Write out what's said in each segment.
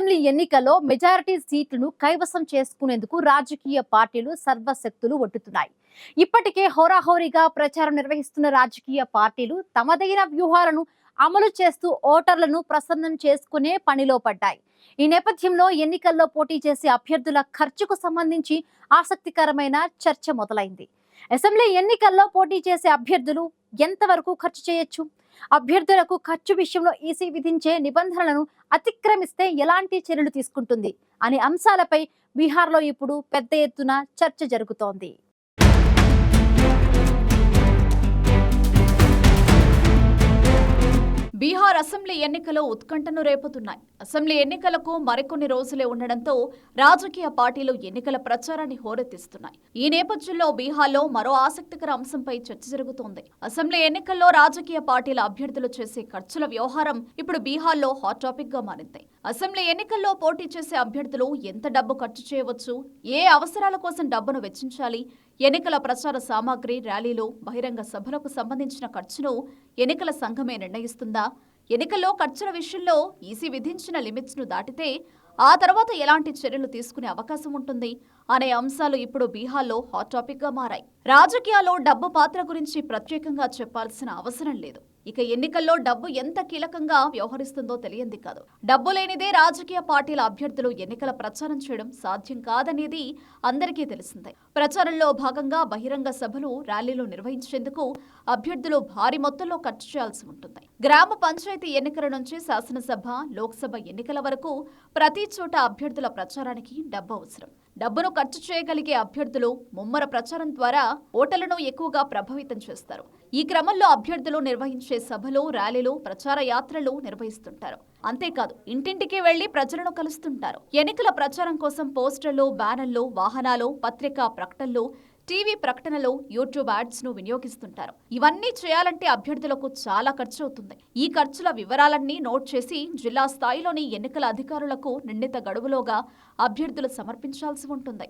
Assembly ఎన్నికల్లో majority సీట్లను కైవసం చేసుకునేందుకు రాజకీయ పార్టీలు సర్వశక్తులు ఒడ్డుతున్నాయి. ఇప్పటికే హోరాహోరీగా ప్రచారం నిర్వహిస్తున్న రాజకీయ పార్టీలు తమదైన వ్యూహాలను అమలు చేస్తూ ఓటర్లను ప్రసన్నం చేసుకునే పనిలో పడ్డాయి. ఈ నేపథ్యంలో ఎన్నికల్లో పోటీ చేసే అభ్యర్థుల ఖర్చుకు సంబంధించి ఆసక్తికరమైన చర్చ మొదలైంది. అసెంబ్లీ ఎన్నికల్లో పోటీ చేసే అభ్యర్థులు ఎంతవరకు ఖర్చు చేయొచ్చు, అభ్యర్థులకు ఖర్చు విషయంలో ఈసీ విధించే నిబంధనలను అతిక్రమిస్తే ఎలాంటి చర్యలు తీసుకుంటుంది అనే అంశాలపై బీహార్లో ఇప్పుడు పెద్ద ఎత్తున చర్చ జరుగుతోంది. బీహార్ అసెంబ్లీ ఎన్నికలు ఉత్కంఠను రేపుతున్నాయి. అసెంబ్లీ ఎన్నికలకు మరికొన్ని రోజులే ఉండడంతో రాజకీయ పార్టీలు ఎన్నికల ప్రచారాన్ని హోరెత్తిస్తున్నాయి. ఈ నేపథ్యంలో బీహార్లో మరో ఆసక్తికర అంశంపై చర్చ జరుగుతోంది. అసెంబ్లీ ఎన్నికల్లో రాజకీయ పార్టీల అభ్యర్థులు చేసే ఖర్చుల వ్యవహారం ఇప్పుడు బీహార్లో హాట్ టాపిక్ గా మారింది. అసెంబ్లీ ఎన్నికల్లో పోటీ చేసే అభ్యర్థులు ఎంత డబ్బు ఖర్చు చేయవచ్చు, ఏ అవసరాల కోసం డబ్బును వెచ్చించాలి, ఎన్నికల ప్రచార సామాగ్రి, ర్యాలీలు, బహిరంగ సభలకు సంబంధించిన ఖర్చును ఎన్నికల సంఘమే నిర్ణయిస్తుందా, ఎన్నికల్లో ఖర్చుల విషయంలో ఈసీ విధించిన లిమిట్స్ ను దాటితే ఆ తర్వాత ఎలాంటి చర్యలు తీసుకునే అవకాశం ఉంటుంది అనే అంశాలు ఇప్పుడు బీహార్లో హాట్ టాపిక్ గా మారాయి. రాజకీయాల్లో డబ్బు పాత్ర గురించి ప్రత్యేకంగా చెప్పాల్సిన అవసరం లేదు. ఇక ఎన్నికల్లో డబ్బు ఎంత కీలకంగా వ్యవహరిస్తుందో తెలియంది కాదు. డబ్బు లేనిదే రాజకీయ పార్టీల అభ్యర్థులు ఎన్నికల ప్రచారం చేయడం సాధ్యం కాదనేది అందరికీ తెలిసిందే. ప్రచారంలో భాగంగా బహిరంగ సభలు, ర్యాలీలు నిర్వహించేందుకు అభ్యర్థులు భారీ మొత్తంలో ఖర్చు చేయాల్సి ఉంటుంది. గ్రామ పంచాయతీ ఎన్నికల నుంచి శాసనసభ, లోక్సభ ఎన్నికల వరకు ప్రతి చోట అభ్యర్థుల ప్రచారానికి డబ్బు అవసరం. డబ్బును ఖర్చు చేయగలిగే అభ్యర్థులు ముమ్మర ప్రచారం ద్వారా ఓటర్లను ఎక్కువగా ప్రభావితం చేస్తారు. ఈ క్రమంలో అభ్యర్థులు నిర్వహించే సభలు, ర్యాలీలు, ప్రచార యాత్రలు నిర్వహిస్తుంటారు. అంతేకాదు ఇంటింటికి వెళ్లి ప్రజలను కలుస్తుంటారు. ఎన్నికల ప్రచారం కోసం పోస్టర్లు, బ్యానర్లు, వాహనాలు, పత్రికా ప్రకటనలు, టీవీ ప్రకటనలు, యూట్యూబ్ యాడ్స్ ను వినియోగిస్తుంటారు. ఇవన్నీ చేయాలంటే అభ్యర్థులకు చాలా ఖర్చు అవుతుంది. ఈ ఖర్చుల వివరాలన్నీ నోట్ చేసి జిల్లా స్థాయిలోని ఎన్నికల అధికారులకు నిర్ణీత గడువులోగా అభ్యర్థులు సమర్పించాల్సి ఉంటుంది.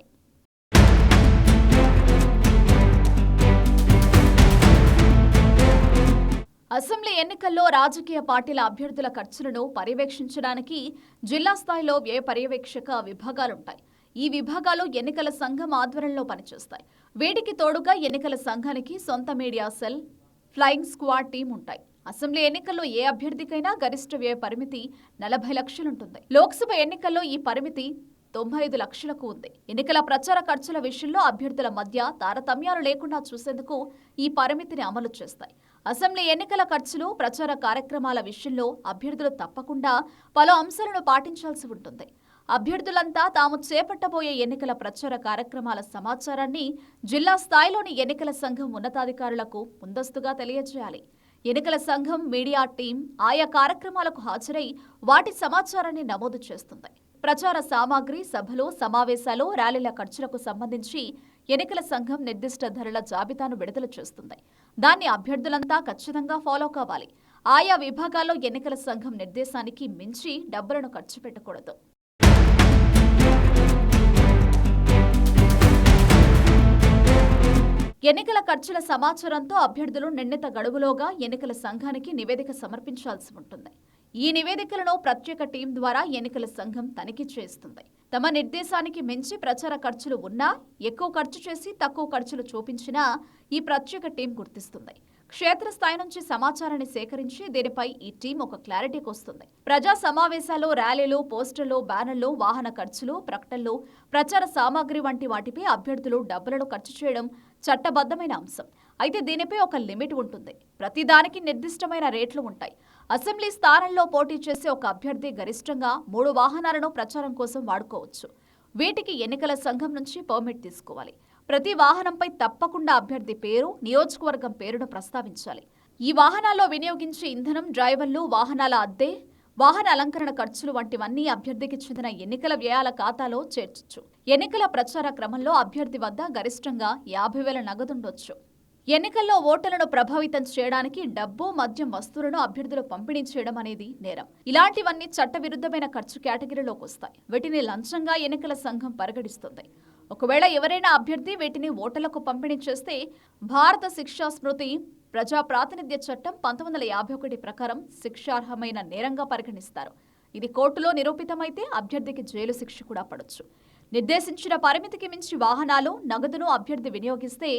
అసెంబ్లీ ఎన్నికల్లో రాజకీయ పార్టీల అభ్యర్థుల ఖర్చులను పర్యవేక్షించడానికి జిల్లా స్థాయిలో వ్యయ పర్యవేక్షక విభాగాలుంటాయి. ఈ విభాగాలు ఎన్నికల సంఘం ఆధ్వర్యంలో పనిచేస్తాయి. వీటికి తోడుగా ఎన్నికల సంఘానికి సొంత media cell, flying squad team ఉంటాయి. అసెంబ్లీ ఎన్నికల్లో ఏ అభ్యర్థికైనా గరిష్ట వ్యయ పరిమితి 40 లక్షలుంటుంది. లోక్సభ ఎన్నికల్లో ఈ పరిమితి 95 లక్షలకు ఉంది. ఎన్నికల ప్రచార ఖర్చుల విషయంలో అభ్యర్థుల మధ్య తారతమ్యాలు లేకుండా చూసేందుకు ఈ పరిమితిని అమలు చేస్తాయి. అసెంబ్లీ ఎన్నికల ఖర్చులు, ప్రచార కార్యక్రమాల విషయంలో అభ్యర్థులు తప్పకుండా పలు అంశాలను పాటించాల్సి ఉంటుంది. అభ్యర్థులంతా తాము చేపట్టబోయే ఎన్నికల ప్రచార కార్యక్రమాల సమాచారాన్ని జిల్లా స్థాయిలోని ఎన్నికల సంఘం ఉన్నతాధికారులకు ముందస్తుగా తెలియజేయాలి. ఎన్నికల సంఘం మీడియా టీం ఆయా కార్యక్రమాలకు హాజరై వాటి సమాచారాన్ని నమోదు చేస్తుంది. ప్రచార సామాగ్రి, సభలు, సమావేశాలు, ర్యాలీల ఖర్చులకు సంబంధించి ఎన్నికల సంఘం నిర్దిష్ట ధరల జాబితాను విడుదల చేస్తుంది. దాన్ని అభ్యర్థులంతా ఖచ్చితంగా ఫాలో కావాలి. ఆయా విభాగాల్లో ఎన్నికల సంఘం నిర్దేశానికి మించి డబ్బులను ఖర్చు పెట్టకూడదు. ఎన్నికల ఖర్చుల సమాచారంతో అభ్యర్థులు నిర్ణీత గడువులోగా ఎన్నికల సంఘానికి నివేదిక సమర్పించాల్సి ఉంటుంది. ఈ నివేదికలను ప్రత్యేక టీం ద్వారా ఎన్నికల సంఘం తనిఖీ చేస్తుంది. తమ నిర్దేశానికి మించి ప్రచార ఖర్చులు ఉన్నా, ఎక్కువ ఖర్చు చేసి తక్కువ ఖర్చులు చూపించినా ఈ ప్రత్యేక టీం గుర్తిస్తుంది. క్షేత్రస్థాయి నుంచి సమాచారాన్ని సేకరించి దీనిపై ఈ టీం ఒక క్లారిటీకి వస్తుంది. ప్రజా సమావేశాలు, ర్యాలీలు, పోస్టర్లు, బ్యానర్లు, వాహన ఖర్చులు, ప్రకటనలు, ప్రచార సామాగ్రి వంటి వాటిపై అభ్యర్థులు డబ్బులను ఖర్చు చేయడం చట్టబద్ధమైన అంశం. అయితే దీనిపై ఒక లిమిట్ ఉంటుంది. ప్రతిదానికి నిర్దిష్టమైన రేట్లు ఉంటాయి. అసెంబ్లీ స్థానంలో పోటీ చేసే ఒక అభ్యర్థి గరిష్టంగా 3 వాహనాలను ప్రచారం కోసం వాడుకోవచ్చు. వీటికి ఎన్నికల సంఘం నుంచి పర్మిట్ తీసుకోవాలి. ప్రతి వాహనంపై తప్పకుండా అభ్యర్థి పేరు, నియోజకవర్గం పేరును ప్రస్తావించాలి. ఈ వాహనాల్లో వినియోగించే ఇంధనం, డ్రైవర్లు, వాహనాల అద్దె, వాహన అలంకరణ ఖర్చులు వంటివన్నీ అభ్యర్థికి చెందిన ఎన్నికల వ్యయాల ఖాతాలో చేర్చొచ్చు. ఎన్నికల ప్రచార క్రమంలో అభ్యర్థి వద్ద గరిష్టంగా 50,000 నగదుండొచ్చు. ఎన్నికల్లో ఓటర్లను ప్రభావితం చేయడానికి డబ్బు, మద్యం వస్తువులను అభ్యర్థులు పంపిణీ చేయడం అనేది నేరం. ఇలాంటివన్నీ చట్టవిరుద్ధమైన ఖర్చు కేటగిరీలోకి వస్తాయి. వీటిని లంచంగా ఎన్నికల సంఘం పరిగణిస్తుంది. ఒకవేళ ఎవరైనా అభ్యర్థి వీటిని ఓటర్లకు పంపిణీ చేస్తే భారత శిక్షా స్మృతి ప్రజా ప్రాతినిధ్య చట్టం 1951 ప్రకారం శిక్షార్హమైన నేరంగా పరిగణిస్తారు. ఇది కోర్టులో నిరూపితమైతే అభ్యర్థికి జైలు శిక్ష కూడా పడొచ్చు. నిర్దేశించిన పరిమితికి మించి వాహనాలు, నగదును అభ్యర్థి వినియోగిస్తే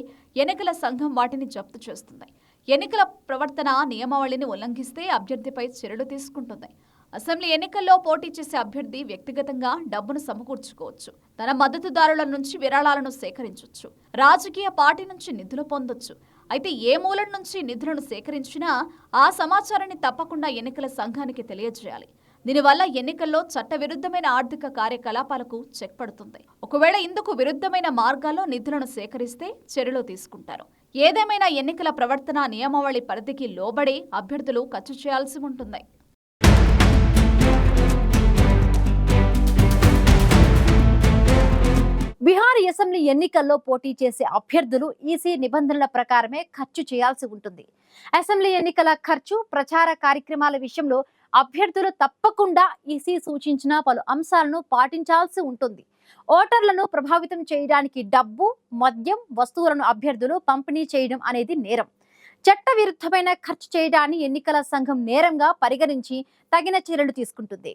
ఎన్నికల సంఘం వాటిని జప్తు చేస్తుంది. ఎన్నికల ప్రవర్తన నియమావళిని ఉల్లంఘిస్తే అభ్యర్థిపై చర్యలు తీసుకుంటుంది. అసెంబ్లీ ఎన్నికల్లో పోటీ చేసే అభ్యర్థి వ్యక్తిగతంగా డబ్బును సమకూర్చుకోవచ్చు, తన మద్దతుదారుల నుంచి విరాళాలను సేకరించవచ్చు, రాజకీయ పార్టీ నుంచి నిధులు పొందొచ్చు. అయితే ఏ మూలం నుంచి నిధులను సేకరించినా ఆ సమాచారాన్ని తప్పకుండా ఎన్నికల సంఘానికి తెలియజేయాలి. దీనివల్ల ఎన్నికల్లో చట్టవిరుద్ధమైన ఆర్థిక కార్యకలాపాలకు చెక్ పడుతుంది. ఒకవేళ ఇందుకు విరుద్ధమైన మార్గాల్లో నిధులను సేకరిస్తే చర్యలు తీసుకుంటారు. ఏదేమైనా ఎన్నికల ప్రవర్తన నియమావళి పరిధికి లోబడి అభ్యర్థులు ఖర్చు చేయాల్సి ఉంటుంది. బీహార్ అసెంబ్లీ ఎన్నికల్లో పోటీ చేసే అభ్యర్థులు ఈసీ నిబంధనల ప్రకారమే ఖర్చు చేయాల్సి ఉంటుంది. అసెంబ్లీ ఎన్నికల ఖర్చు, ప్రచార కార్యక్రమాల విషయంలో అభ్యర్థులు తప్పకుండా ఈసీ సూచించిన పలు అంశాలను పాటించాల్సి ఉంటుంది. ఓటర్లను ప్రభావితం చేయడానికి డబ్బు, మద్యం, వస్తువులను అభ్యర్థులు పంపిణీ చేయడం అనేది నేరం. చట్ట విరుద్ధమైన ఖర్చు చేయడాన్ని ఎన్నికల సంఘం నేరంగా పరిగణించి తగిన చర్యలు తీసుకుంటుంది.